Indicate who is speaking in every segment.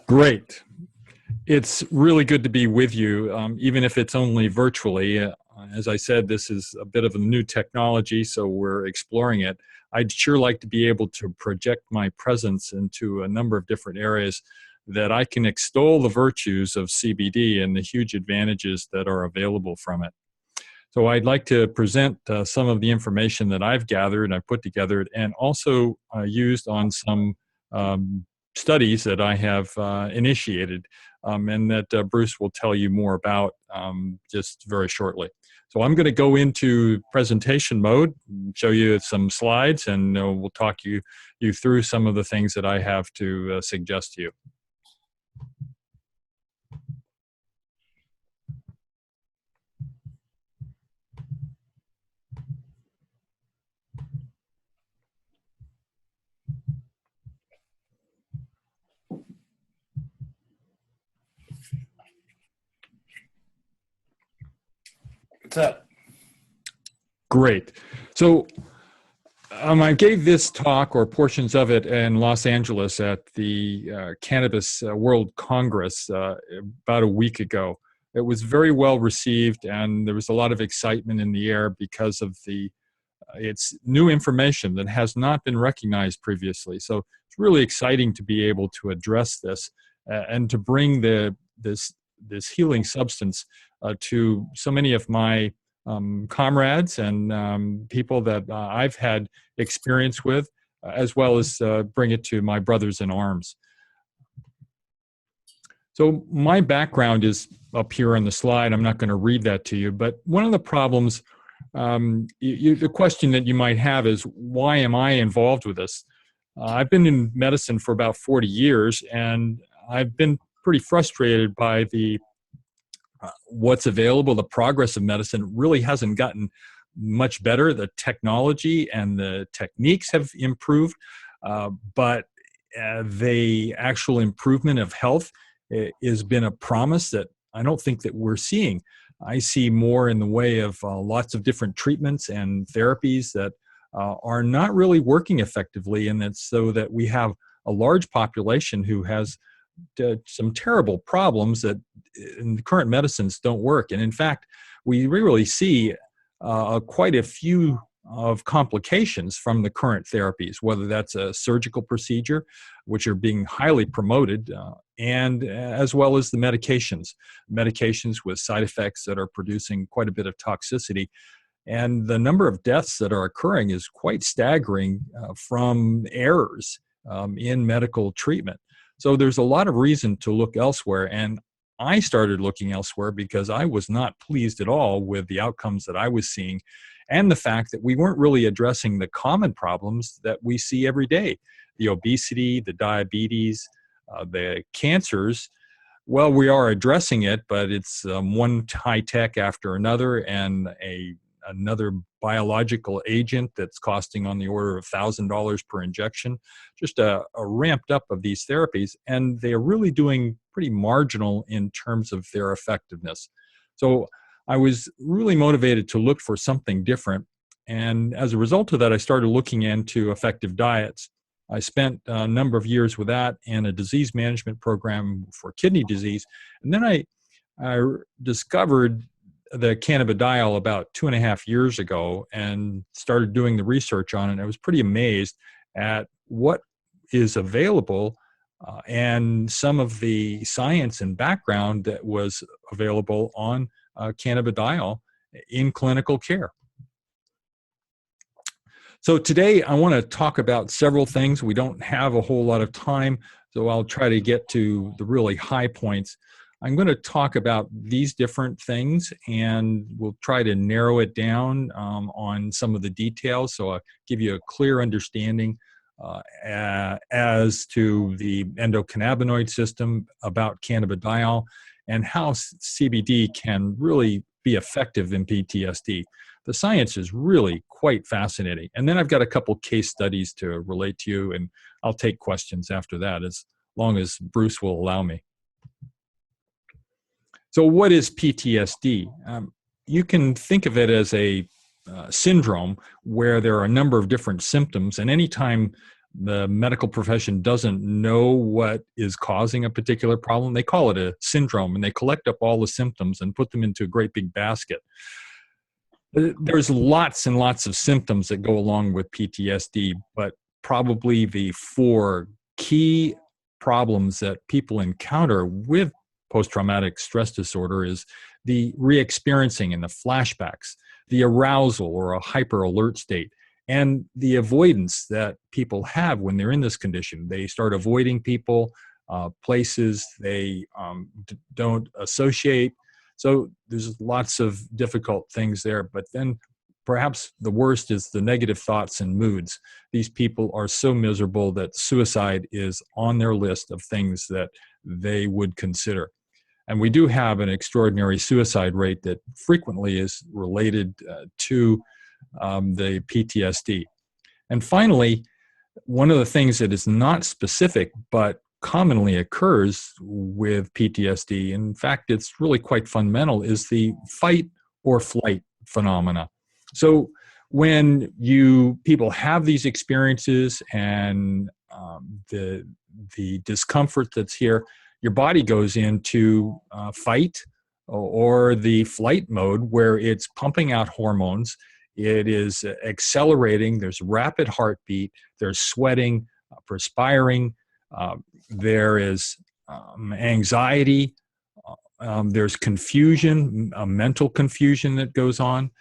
Speaker 1: Great. It's really good to be with you, even if it's only virtually. As I said, this is a bit of a new technology, so we're exploring it. I'd sure like to be able to project my presence into a number of different areas that I can extol the virtues of CBD and the huge advantages that are available from it. So I'd like to present some of the information that I've gathered and I've put together and also used on some studies that I have initiated and that Bruce will tell you more about just very shortly. So I'm going to go into presentation mode, show you some slides, and we'll talk you through some of the things that I have to suggest to you.
Speaker 2: What's up?
Speaker 1: Great. So I gave this talk or portions of it in Los Angeles at the Cannabis World Congress about a week ago. It was very well received, and there was a lot of excitement in the air because of it's new information that has not been recognized previously. So it's really exciting to be able to address this and to bring this healing substance to so many of my comrades and people that I've had experience with, as well as bring it to my brothers in arms. So my background is up here on the slide. I'm not going to read that to you, but one of the problems, the question that you might have is, why am I involved with this? I've been in medicine for about 40 years, and I've been pretty frustrated by what's available. The progress of medicine really hasn't gotten much better. The technology and the techniques have improved, but the actual improvement of health has been a promise that I don't think that we're seeing. I see more in the way of lots of different treatments and therapies that are not really working effectively, and that's so that we have a large population who has some terrible problems that in the current medicines don't work. And in fact, we really see quite a few of complications from the current therapies, whether that's a surgical procedure, which are being highly promoted, and as well as the medications with side effects that are producing quite a bit of toxicity. And the number of deaths that are occurring is quite staggering from errors in medical treatment. So there's a lot of reason to look elsewhere, and I started looking elsewhere because I was not pleased at all with the outcomes that I was seeing and the fact that we weren't really addressing the common problems that we see every day. The obesity, the diabetes, the cancers. Well, we are addressing it, but it's one high tech after another, and another biological agent that's costing on the order of $1,000 per injection, just a ramped up of these therapies, and they're really doing pretty marginal in terms of their effectiveness. So I was really motivated to look for something different, and as a result of that, I started looking into effective diets. I spent a number of years with that and a disease management program for kidney disease, and then I discovered the cannabidiol about 2.5 years ago and started doing the research on it. I was pretty amazed at what is available and some of the science and background that was available on cannabidiol in clinical care. So today I want to talk about several things. We don't have a whole lot of time, so I'll try to get to the really high points. I'm going to talk about these different things, and we'll try to narrow it down on some of the details, so I'll give you a clear understanding as to the endocannabinoid system, about cannabidiol, and how CBD can really be effective in PTSD. The science is really quite fascinating. And then I've got a couple case studies to relate to you, and I'll take questions after that, as long as Bruce will allow me. So what is PTSD? You can think of it as a syndrome where there are a number of different symptoms, and anytime the medical profession doesn't know what is causing a particular problem. They call it a syndrome, and they collect up all the symptoms and put them into a great big basket. There's lots and lots of symptoms that go along with PTSD, but probably the four key problems that people encounter with post-traumatic stress disorder is the re-experiencing and the flashbacks, the arousal or a hyper-alert state, and the avoidance that people have when they're in this condition. They start avoiding people, places they don't associate. So there's lots of difficult things there. But then perhaps the worst is the negative thoughts and moods. These people are so miserable that suicide is on their list of things that they would consider. And we do have an extraordinary suicide rate that frequently is related to the PTSD. And finally, one of the things that is not specific but commonly occurs with PTSD, in fact, it's really quite fundamental, is the fight or flight phenomena. So when people have these experiences and the discomfort that's here, your body goes into fight or the flight mode where it's pumping out hormones. It is accelerating. There's rapid heartbeat. There's sweating, perspiring. There is anxiety. There's confusion, mental confusion that goes on.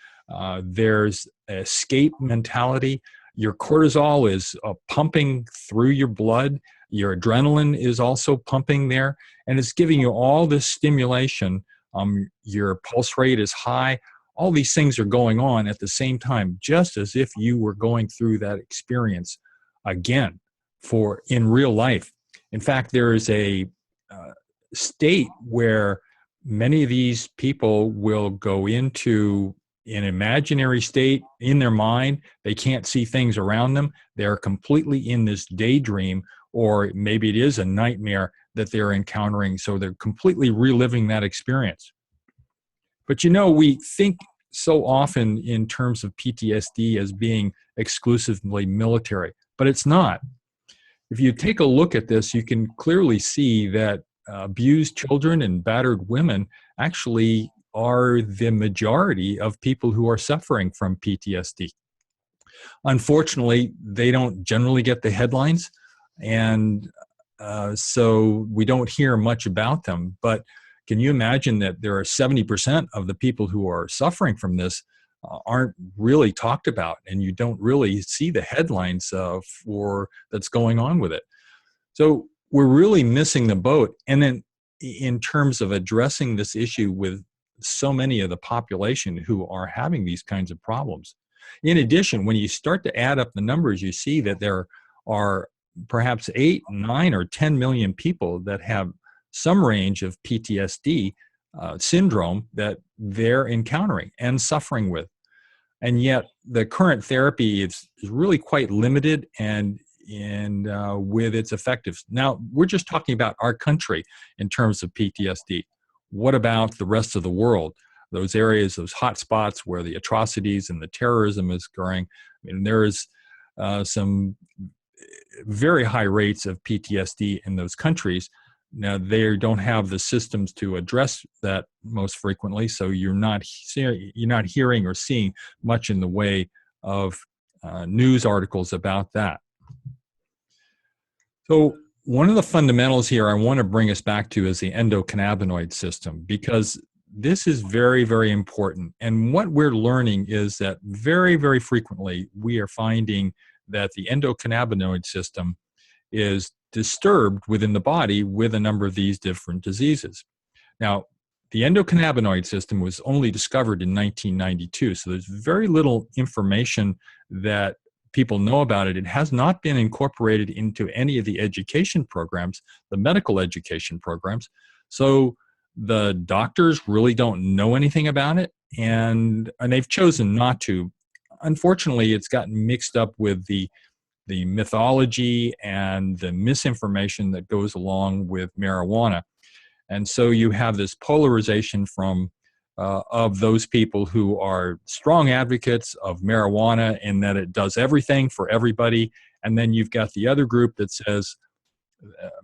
Speaker 1: There's escape mentality. Your cortisol is pumping through your blood. Your adrenaline is also pumping there, and it's giving you all this stimulation. Your pulse rate is high. All these things are going on at the same time, just as if you were going through that experience again in real life. In fact, there is a state where many of these people will go into an imaginary state in their mind. They can't see things around them. They're completely in this daydream, or maybe it is a nightmare that they're encountering. So they're completely reliving that experience. But we think so often in terms of PTSD as being exclusively military, but it's not. If you take a look at this, you can clearly see that abused children and battered women actually are the majority of people who are suffering from PTSD. Unfortunately, they don't generally get the headlines, and so we don't hear much about them. But can you imagine that there are 70% of the people who are suffering from this aren't really talked about, and you don't really see the headlines for that's going on with it. So we're really missing the boat. And then in terms of addressing this issue with so many of the population who are having these kinds of problems. In addition, when you start to add up the numbers, you see that there are perhaps 8, 9, or 10 million people that have some range of PTSD syndrome that they're encountering and suffering with. And yet the current therapy is really quite limited and with its effectiveness. Now, we're just talking about our country in terms of PTSD. What about the rest of the world? Those areas, those hot spots where the atrocities and the terrorism is occurring. I mean, there is some very high rates of PTSD in those countries. Now, they don't have the systems to address that most frequently, so you're not hearing or seeing much in the way of news articles about that. So one of the fundamentals here I want to bring us back to is the endocannabinoid system, because this is very, very important. And what we're learning is that very, very frequently we are finding that the endocannabinoid system is disturbed within the body with a number of these different diseases. Now, the endocannabinoid system was only discovered in 1992, so there's very little information that people know about it. It has not been incorporated into any of the education programs, the medical education programs. So the doctors really don't know anything about it, and they've chosen not to. Unfortunately, it's gotten mixed up with the mythology and the misinformation that goes along with marijuana. And so you have this polarization of those people who are strong advocates of marijuana in that it does everything for everybody, And then you've got the other group that says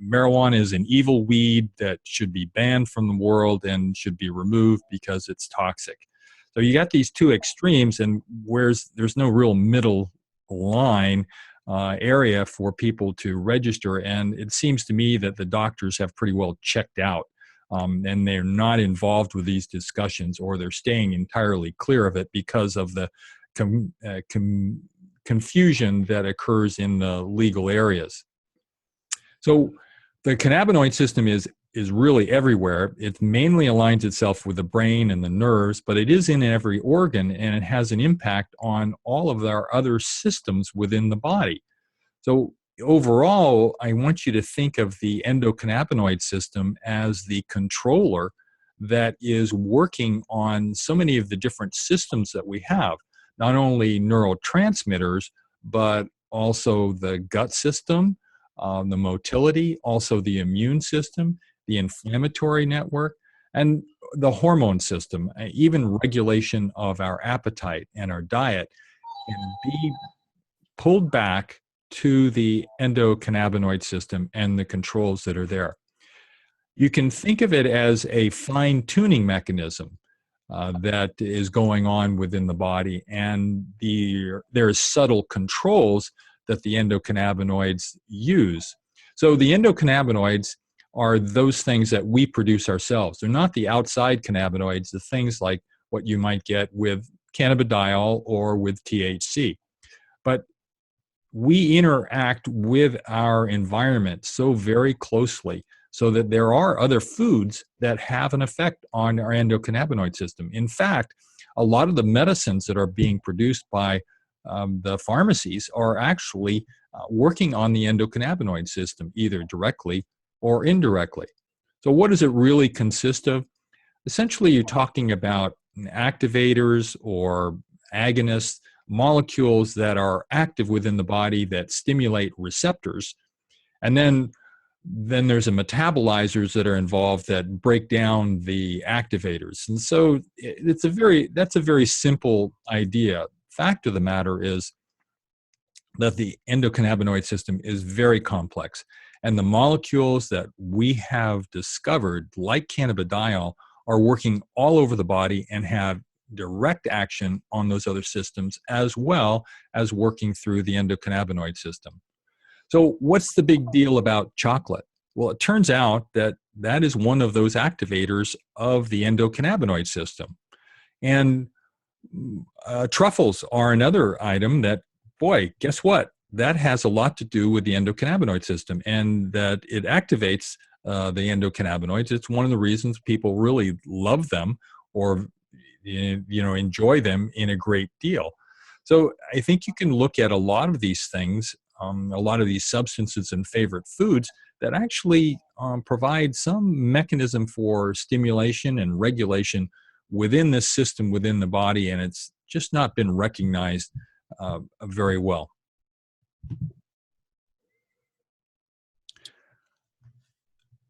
Speaker 1: marijuana is an evil weed that should be banned from the world and should be removed because it's toxic. So you got these two extremes, and there's no real middle line area for people to register. And it seems to me that the doctors have pretty well checked out, and they're not involved with these discussions, or they're staying entirely clear of it because of the confusion that occurs in the legal areas. So the cannabinoid system is really everywhere. It mainly aligns itself with the brain and the nerves, but it is in every organ, and it has an impact on all of our other systems within the body. So overall, I want you to think of the endocannabinoid system as the controller that is working on so many of the different systems that we have, not only neurotransmitters, but also the gut system, the motility, also the immune system, the inflammatory network, and the hormone system. Even regulation of our appetite and our diet can be pulled back to the endocannabinoid system and the controls that are there. You can think of it as a fine-tuning mechanism that is going on within the body, and there's subtle controls that the endocannabinoids use. So the endocannabinoids are those things that we produce ourselves. They're not the outside cannabinoids, the things like what you might get with cannabidiol or with THC. But we interact with our environment so very closely so that there are other foods that have an effect on our endocannabinoid system. In fact, a lot of the medicines that are being produced by the pharmacies are actually working on the endocannabinoid system, either directly or indirectly. So what does it really consist of? Essentially, you're talking about activators or agonists, molecules that are active within the body that stimulate receptors. And then there's a metabolizers that are involved that break down the activators. And so that's a very simple idea. Fact of the matter is that the endocannabinoid system is very complex. And the molecules that we have discovered, like cannabidiol, are working all over the body and have direct action on those other systems, as well as working through the endocannabinoid system. So what's the big deal about chocolate? Well, it turns out that that is one of those activators of the endocannabinoid system. And truffles are another item that, boy, guess what? That has a lot to do with the endocannabinoid system, and that it activates the endocannabinoids. It's one of the reasons people really love them or enjoy them in a great deal. So I think you can look at a lot of these things, a lot of these substances and favorite foods that actually provide some mechanism for stimulation and regulation within this system, within the body, and it's just not been recognized very well.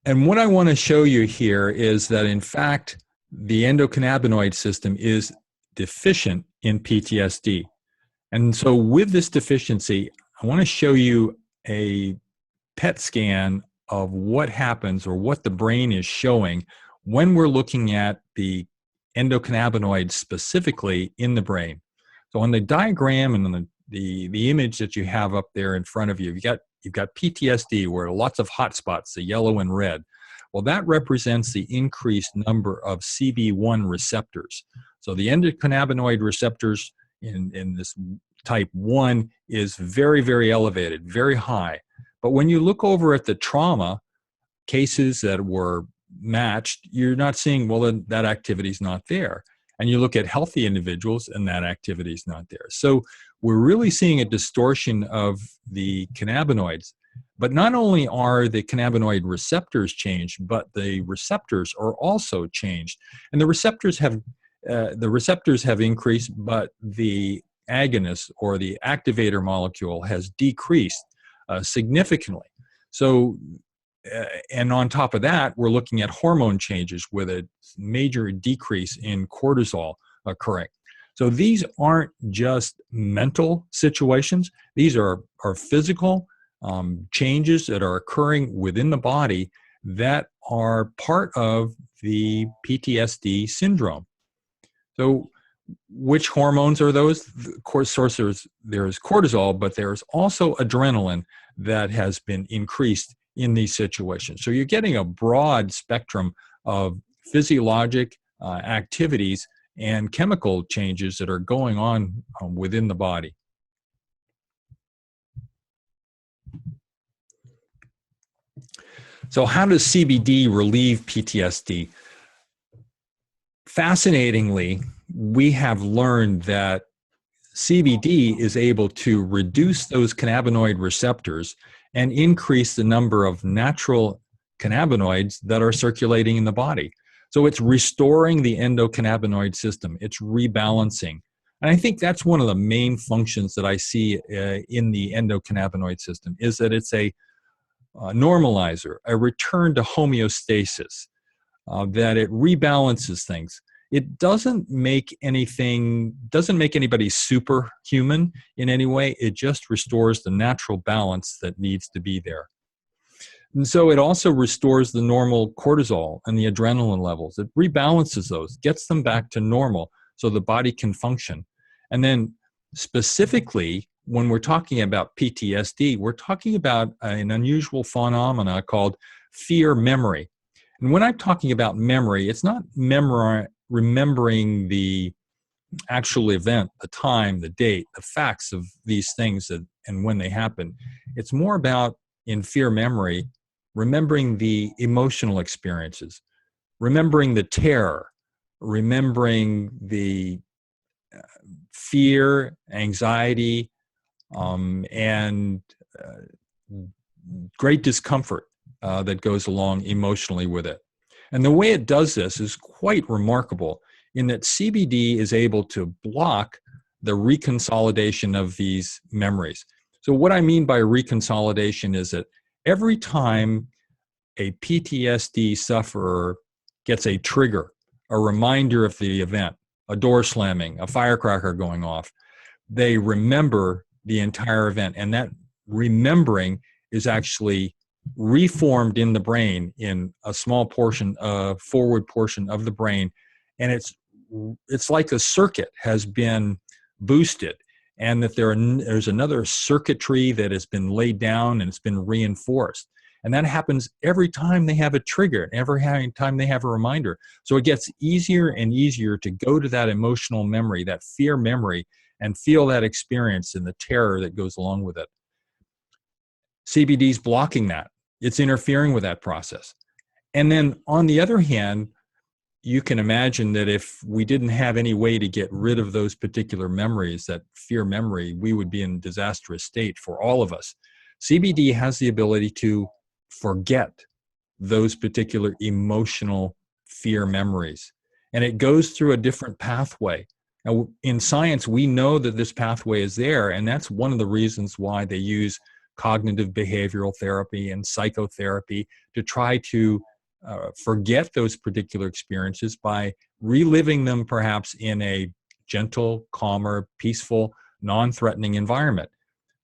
Speaker 1: And what I want to show you here is that, in fact, the endocannabinoid system is deficient in PTSD. And so with this deficiency, I want to show you a PET scan of what happens or what the brain is showing when we're looking at the endocannabinoids specifically in the brain. So on the diagram and on the image that you have up there in front of you, you've got PTSD, where lots of hot spots, the yellow and red. Well, that represents the increased number of CB1 receptors. So the endocannabinoid receptors in this type 1 is very, very elevated, very high. But when you look over at the trauma cases that were matched, you're not seeing, well, that activity is not there. And you look at healthy individuals and that activity is not there. So we're really seeing a distortion of the cannabinoids. But not only are the cannabinoid receptors changed, but the receptors are also changed. And the receptors have increased, but the agonist or the activator molecule has decreased significantly. So, and on top of that, we're looking at hormone changes with a major decrease in cortisol occurring. So these aren't just mental situations. These are physical changes that are occurring within the body that are part of the PTSD syndrome. So which hormones are those? Of course, there's cortisol, but there's also adrenaline that has been increased in these situations. So you're getting a broad spectrum of physiologic activities and chemical changes that are going on within the body. So how does CBD relieve PTSD? Fascinatingly, we have learned that CBD is able to reduce those cannabinoid receptors and increase the number of natural cannabinoids that are circulating in the body. So it's restoring the endocannabinoid system. It's rebalancing. And I think that's one of the main functions that I see in the endocannabinoid system, is that it's a normalizer, a return to homeostasis, that it rebalances things. It doesn't make anybody superhuman in any way. It just restores the natural balance that needs to be there. And so it also restores the normal cortisol and the adrenaline levels. It rebalances those, gets them back to normal so the body can function. And then specifically, when we're talking about PTSD, we're talking about an unusual phenomena called fear memory. And when I'm talking about memory, it's not remembering the actual event, the time, the date, the facts of these things and when they happen. It's more about, in fear memory, remembering the emotional experiences, remembering the terror, remembering the fear, anxiety, and great discomfort that goes along emotionally with it. And the way it does this is quite remarkable, in that CBD is able to block the reconsolidation of these memories. So what I mean by reconsolidation is that every time a PTSD sufferer gets a trigger, a reminder of the event, a door slamming, a firecracker going off, they remember the entire event. And that remembering is actually reformed in the brain, in a small portion, forward portion of the brain. And it's like a circuit has been boosted, and that there's another circuitry that has been laid down and it's been reinforced. And that happens every time they have a trigger, every time they have a reminder. So it gets easier and easier to go to that emotional memory, that fear memory, and feel that experience and the terror that goes along with it. CBD is blocking that. It's interfering with that process. And then on the other hand, you can imagine that if we didn't have any way to get rid of those particular memories, that fear memory, we would be in a disastrous state for all of us. CBD has the ability to forget those particular emotional fear memories. And it goes through a different pathway. Now, in science, we know that this pathway is there, and that's one of the reasons why they use cognitive behavioral therapy and psychotherapy to try to forget those particular experiences by reliving them perhaps in a gentle, calmer, peaceful, non-threatening environment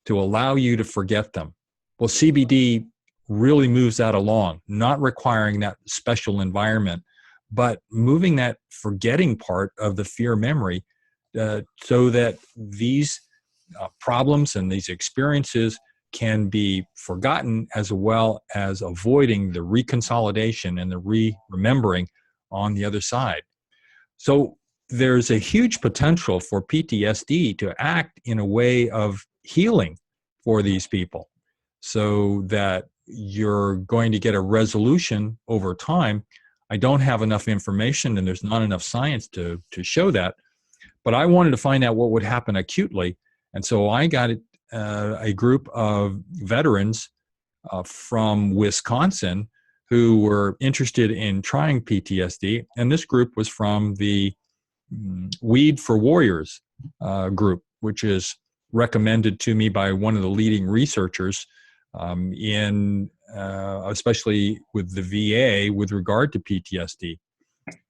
Speaker 1: to allow you to forget them. Well, CBD really moves that along, not requiring that special environment, but moving that forgetting part of the fear memory so that these problems and these experiences can be forgotten, as well as avoiding the reconsolidation and the remembering on the other side. So there's a huge potential for PTSD to act in a way of healing for these people, so that you're going to get a resolution over time. I don't have enough information, and there's not enough science to show that, but I wanted to find out what would happen acutely. And so I got a group of veterans from Wisconsin who were interested in trying PTSD. And this group was from the Weed for Warriors group, which is recommended to me by one of the leading researchers especially with the VA with regard to PTSD.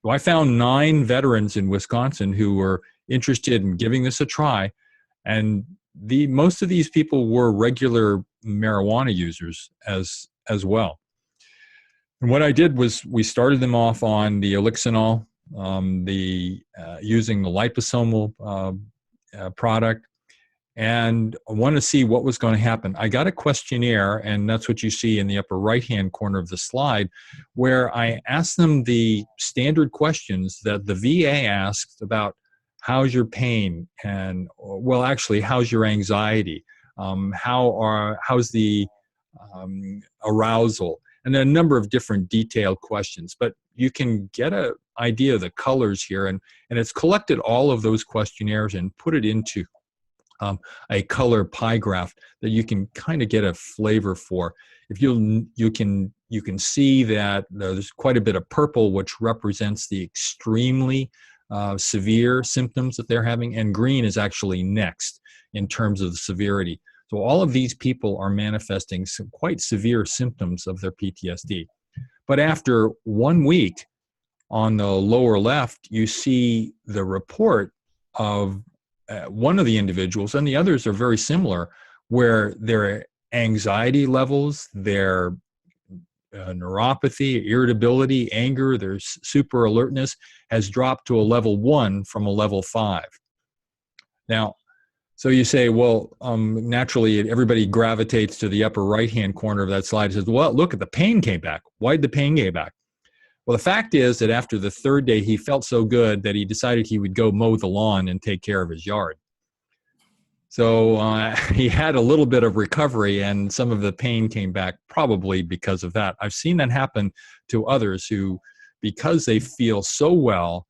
Speaker 1: So I found 9 veterans in Wisconsin who were interested in giving this a try. And most of these people were regular marijuana users as well. And what I did was we started them off on the Elixinol, using the liposomal product, and I wanted to see what was going to happen. I got a questionnaire, and that's what you see in the upper right-hand corner of the slide, where I asked them the standard questions that the VA asked about how's your pain, and, well, actually, how's your anxiety, how's the arousal, and a number of different detailed questions. But you can get an idea of the colors here, and it's collected all of those questionnaires and put it into a color pie graph that you can kind of get a flavor for. If you can see that there's quite a bit of purple, which represents the extremely severe symptoms that they're having, and green is actually next in terms of the severity. So all of these people are manifesting some quite severe symptoms of their PTSD. But after 1 week, on the lower left, you see the report of one of the individuals, and the others are very similar, where their anxiety levels, their neuropathy, irritability, anger, their super alertness has dropped to a level 1 from a level 5. Now, so you say, well, naturally, everybody gravitates to the upper right-hand corner of that slide and says, well, look, at the pain came back. Why did the pain get back? Well, the fact is that after the 3rd day, he felt so good that he decided he would go mow the lawn and take care of his yard. So he had a little bit of recovery, and some of the pain came back probably because of that. I've seen that happen to others who, because they feel so well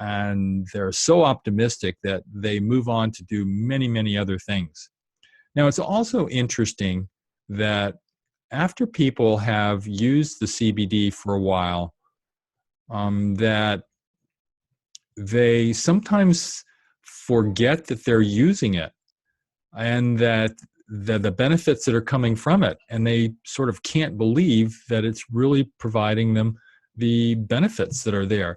Speaker 1: and they're so optimistic, that they move on to do many, many other things. Now, it's also interesting that after people have used the CBD for a while, that they sometimes forget that they're using it, and that the benefits that are coming from it, and they sort of can't believe that it's really providing them the benefits that are there.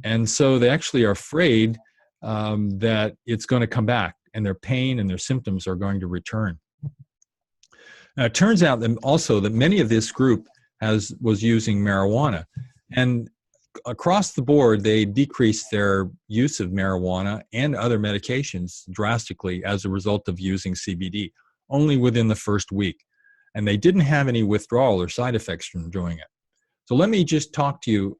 Speaker 1: And so they actually are afraid that it's going to come back, and their pain and their symptoms are going to return. Now, it turns out that also that many of this group was using marijuana, and across the board, they decreased their use of marijuana and other medications drastically as a result of using CBD, only within the first week. And they didn't have any withdrawal or side effects from doing it. So let me just talk to you,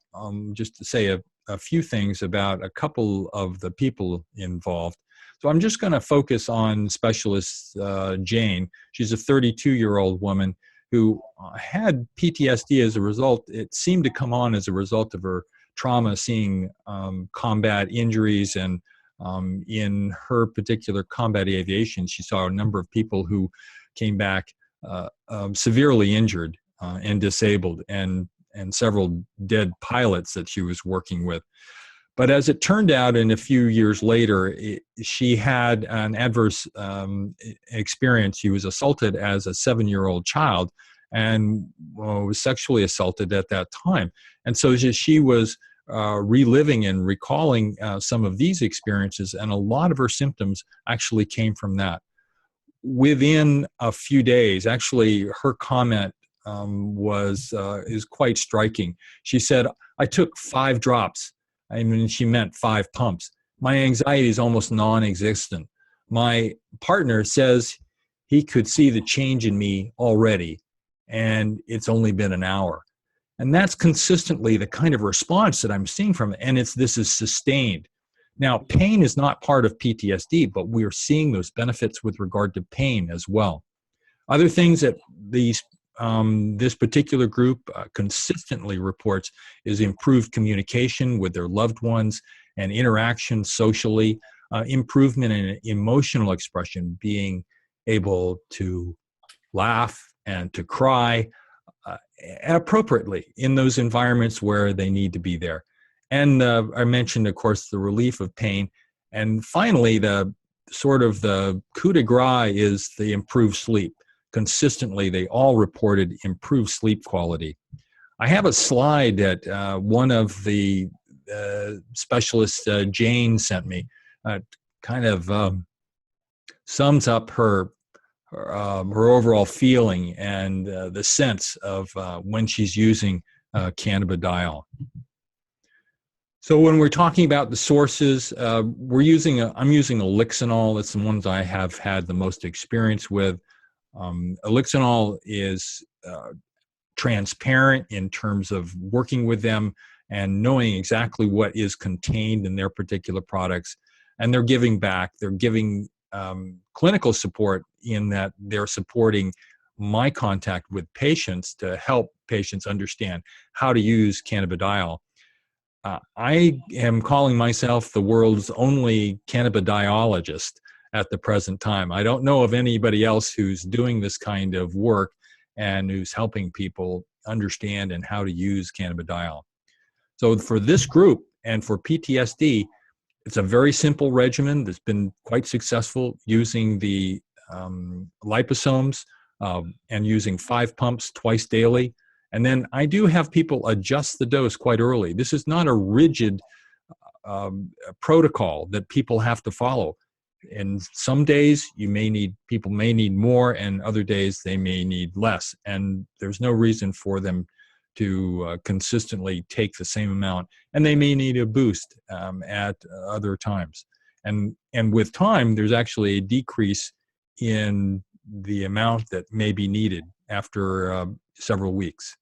Speaker 1: just to say a few things about a couple of the people involved. So I'm just going to focus on specialist Jane. She's a 32-year-old woman who had PTSD as a result. It seemed to come on as a result of her trauma, seeing combat injuries, and in her particular combat aviation, she saw a number of people who came back severely injured and disabled, and several dead pilots that she was working with. But as it turned out, in a few years later, she had an adverse experience. She was assaulted as a 7-year-old child, and was sexually assaulted at that time. And so she was reliving and recalling some of these experiences, and a lot of her symptoms actually came from that. Within a few days, actually, her comment is quite striking. She said, "I took 5 drops." I mean, she meant 5 pumps. My anxiety is almost non-existent. My partner says he could see the change in me already, and it's only been an hour. And that's consistently the kind of response that I'm seeing from it, and this is sustained. Now, pain is not part of PTSD, but we're seeing those benefits with regard to pain as well. Other things that this particular group consistently reports is improved communication with their loved ones and interaction socially, improvement in emotional expression, being able to laugh and to cry appropriately in those environments where they need to be there. And I mentioned, of course, the relief of pain. And finally, the coup de grace is the improved sleep. Consistently, they all reported improved sleep quality. I have a slide that one of the specialists, Jane, sent me, kind of sums up her overall feeling and the sense of when she's using cannabidiol. So when we're talking about the sources, I'm using Elixinol. That's the ones I have had the most experience with. Elixinol is transparent in terms of working with them and knowing exactly what is contained in their particular products. And they're giving back. They're giving clinical support in that they're supporting my contact with patients to help patients understand how to use cannabidiol. I am calling myself the world's only cannabidiologist at the present time. I don't know of anybody else who's doing this kind of work and who's helping people understand and how to use cannabidiol. So for this group and for PTSD, it's a very simple regimen that's been quite successful using the liposomes and using 5 pumps twice daily. And then I do have people adjust the dose quite early. This is not a rigid protocol that people have to follow. And some days people may need more, and other days they may need less. And there's no reason for them to consistently take the same amount. And they may need a boost at other times. And with time, there's actually a decrease in the amount that may be needed after several weeks.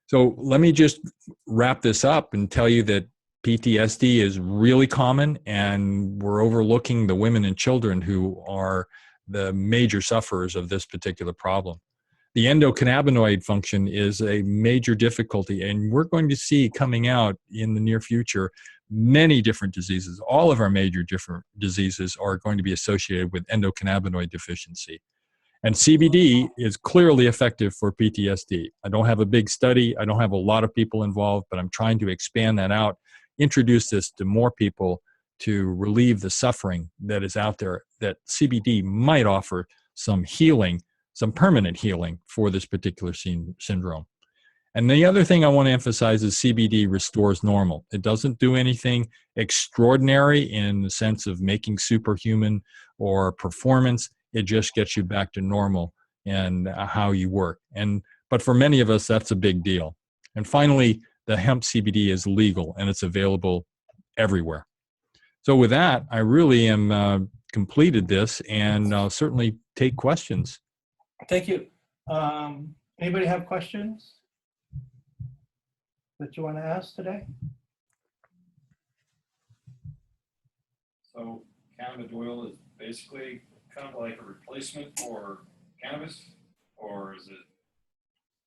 Speaker 1: So let me just wrap this up and tell you that PTSD is really common, and we're overlooking the women and children who are the major sufferers of this particular problem. The endocannabinoid function is a major difficulty, and we're going to see coming out in the near future many different diseases. All of our major different diseases are going to be associated with endocannabinoid deficiency. And CBD is clearly effective for PTSD. I don't have a big study. I don't have a lot of people involved, but I'm trying to expand that out, introduce this to more people to relieve the suffering that is out there, that CBD might offer some healing, some permanent healing for this particular syndrome. And the other thing I want to emphasize is CBD restores normal. It doesn't do anything extraordinary in the sense of making superhuman or performance. It just gets you back to normal and how you work. But for many of us, that's a big deal. And finally, the hemp CBD is legal and it's available everywhere. So with that, I really am completed this, and I'll certainly take questions.
Speaker 2: Thank you. Anybody have questions that you want to ask today?
Speaker 3: So cannabis oil is basically kind of like a replacement for cannabis, or is it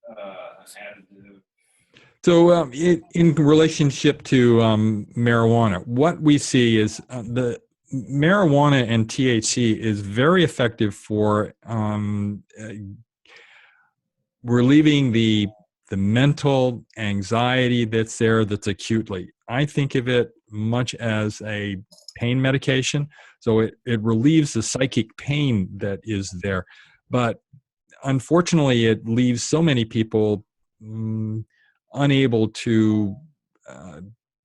Speaker 3: an additive?
Speaker 1: So in relationship to marijuana, what we see is the marijuana and THC is very effective for relieving the mental anxiety that's there, that's acutely. I think of it much as a pain medication. So it relieves the psychic pain that is there. But unfortunately, it leaves so many people unable to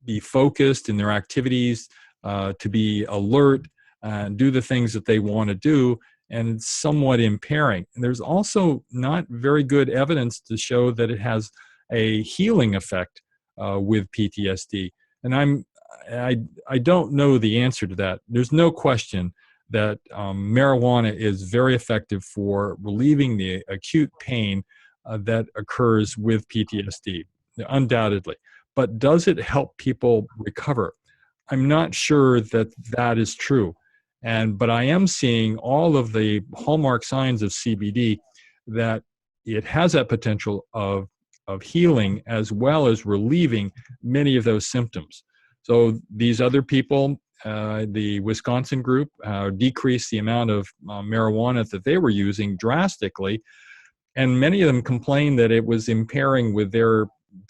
Speaker 1: be focused in their activities, to be alert, do the things that they want to do, and it's somewhat impairing. And there's also not very good evidence to show that it has a healing effect with PTSD. And I don't know the answer to that. There's no question that marijuana is very effective for relieving the acute pain that occurs with PTSD, undoubtedly. But does it help people recover? I'm not sure that that is true. But I am seeing all of the hallmark signs of CBD that it has that potential of healing as well as relieving many of those symptoms. So these other people, the Wisconsin group, decreased the amount of marijuana that they were using drastically. And many of them complained that it was impairing with their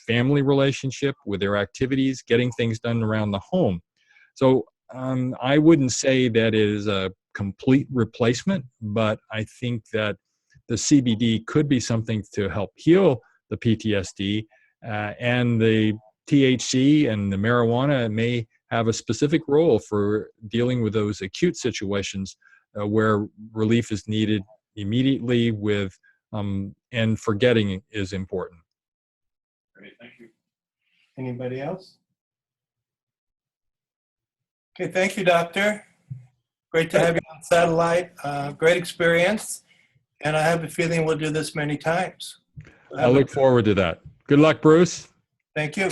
Speaker 1: family relationship, with their activities, getting things done around the home. So I wouldn't say that it is a complete replacement, but I think that the CBD could be something to help heal the PTSD, and the THC and the marijuana may have a specific role for dealing with those acute situations where relief is needed immediately with and forgetting is important.
Speaker 3: Great, thank you.
Speaker 2: Anybody else? Okay, thank you, Doctor. Great to have you on satellite. Great experience. And I have a feeling we'll do this many times.
Speaker 1: I look forward to that. Good luck, Bruce.
Speaker 2: Thank you.